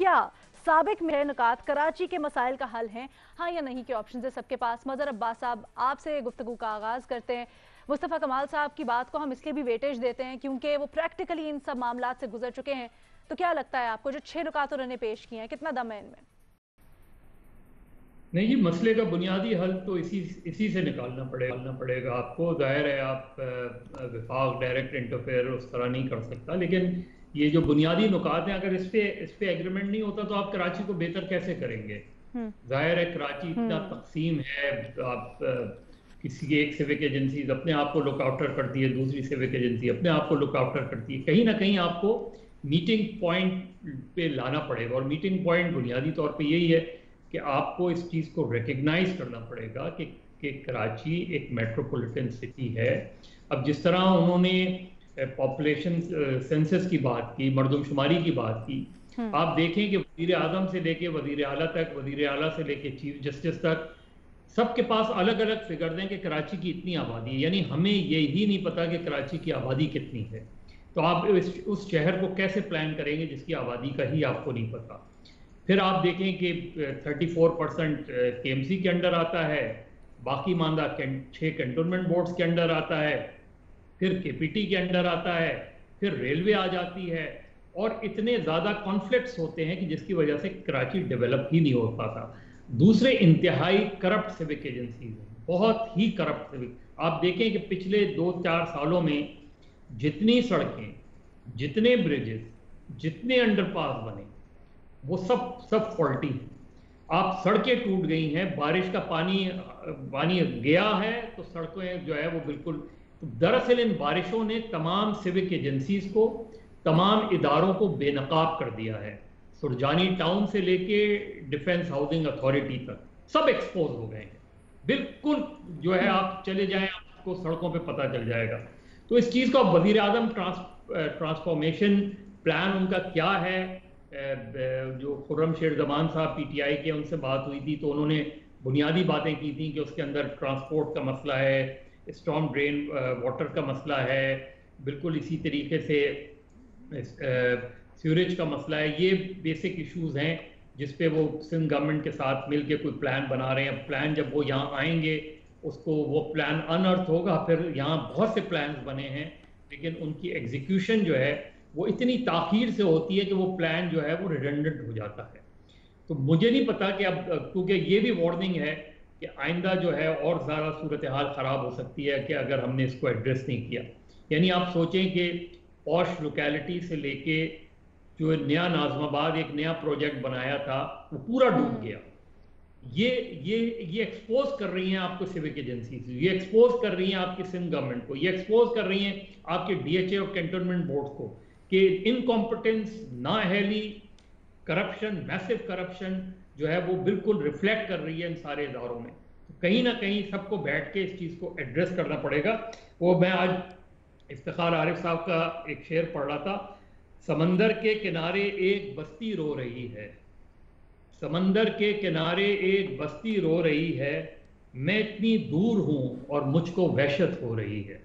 क्या साबिक में नुकात कराची के मसाइल का हल हैं, हाँ या नहीं के ऑप्शन है सबके पास। मजहर अब्बास साहब, आपसे गुफ्तगू का आगाज करते हैं। मुस्तफ़ा कमाल साहब की बात को हम इसलिए भी वेटेज देते हैं क्योंकि वो प्रैक्टिकली इन सब मामलात से गुजर चुके हैं। तो क्या लगता है आपको, जो 6 नुकात उन्होंने पेश किए हैं, कितना दम है इनमें? नहीं जी, मसले का बुनियादी हल तो इसी से निकालना पड़ेगा आपको। जाहिर है आप विफाक डायरेक्ट इंटरफेयर उस तरह नहीं कर सकता, लेकिन ये जो बुनियादी नुकात हैं, अगर इस पे एग्रीमेंट नहीं होता तो आप कराची को बेहतर कैसे करेंगे। जाहिर है कराची इतना तकसीम है, आप किसी एक सिविक एजेंसी अपने आप को लुक आफ्टर करती है, दूसरी सिविक एजेंसी अपने आप को लुक आफ्टर करती है। कहीं ना कहीं आपको मीटिंग पॉइंट पे लाना पड़ेगा, और मीटिंग पॉइंट बुनियादी तौर पे यही है कि आपको इस चीज़ को रिकग्नाइज करना पड़ेगा कि कराची एक मेट्रोपॉलिटन सिटी है। अब जिस तरह उन्होंने पॉपुलेशन सेंसस की बात की, मरदमशुमारी की बात की, आप देखें कि वज़ीर आज़म से लेके वज़ीर आला तक, वज़ीर आला से लेके चीफ जस्टिस तक, सबके पास अलग अलग फिगर्स हैं कि कराची की इतनी आबादी है। यानी हमें यही नहीं पता कि कराची की आबादी कितनी है। तो आप उस शहर को कैसे प्लान करेंगे जिसकी आबादी का ही आपको नहीं पता। फिर आप देखें कि 34% केएमसी के अंडर आता है, बाकी मानदा 6 कैंटोनमेंट बोर्ड्स के अंडर आता है, फिर केपीटी के अंडर आता है, फिर रेलवे आ जाती है, और इतने ज़्यादा कॉन्फ्लिक्ट्स होते हैं कि जिसकी वजह से कराची डेवलप ही नहीं हो पाता। दूसरे इंतहाई करप्ट सिविक एजेंसीज हैं, बहुत ही करप्ट सिविक। आप देखें कि पिछले 2-4 सालों में जितनी सड़कें, जितने ब्रिजेस, जितने अंडरपास बने, वो सब फॉल्टी हैं। आप सड़कें टूट गई हैं, बारिश का पानी गया है तो सड़कें जो है वो बिल्कुल। तो दरअसल इन बारिशों ने तमाम सिविक एजेंसीज को, तमाम इदारों को बेनकाब कर दिया है। सुरजानी टाउन से लेके डिफेंस हाउसिंग अथॉरिटी तक सब एक्सपोज हो गए हैं बिल्कुल। जो है आप चले जाएं, आपको सड़कों पे पता चल जाएगा। तो इस चीज़ को वज़ीर आज़म ट्रांसफॉर्मेशन प्लान उनका क्या है। जो खुर्रम शेर जमान साहब पीटीआई के, उनसे बात हुई थी तो उन्होंने बुनियादी बातें की थी कि उसके अंदर ट्रांसपोर्ट का मसला है, स्टॉर्म ड्रेन वाटर का मसला है, बिल्कुल इसी तरीके से सीवरेज का मसला है। ये बेसिक इश्यूज हैं जिस पे वो सिंध गवर्नमेंट के साथ मिलके कोई प्लान बना रहे हैं। प्लान जब वो यहाँ आएंगे, उसको वो प्लान अनअर्थ होगा। फिर यहाँ बहुत से प्लान्स बने हैं, लेकिन उनकी एग्जीक्यूशन जो है वो इतनी ताखीर से होती है कि वो प्लान जो है वो रिडंडेंट हो जाता है। तो मुझे नहीं पता कि अब, क्योंकि ये भी वार्निंग है कि आइंदा जो है और ज़्यादा सूरत हाल ख़राब हो सकती है कि अगर हमने इसको एड्रेस नहीं किया। यानी आप सोचें कि पॉश लोकेलिटी से लेके जो नया नाज़माबाद एक नया प्रोजेक्ट बनाया था वो पूरा डूब गया। ये एक्सपोज कर रही हैं आपको सिविक एजेंसीज, ये एक्सपोज कर रही हैं आपकी सिंध गवर्नमेंट को, ये एक्सपोज कर रही हैं आपके डीएचए और कैंटोनमेंट बोर्ड को कि इनकॉम्पिटेंस, नाअहली, करप्शन, मैसिव करप्शन जो है वो बिल्कुल रिफ्लेक्ट कर रही है इन सारे इदारों में। तो कहीं ना कहीं सबको बैठ के इस चीज़ को एड्रेस करना पड़ेगा। वो मैं आज इफ्तिखार आरिफ साहब का एक शेर पढ़ रहा था, समंदर के किनारे एक बस्ती रो रही है, समंदर के किनारे एक बस्ती रो रही है, मैं इतनी दूर हूं और मुझको वहशत हो रही है।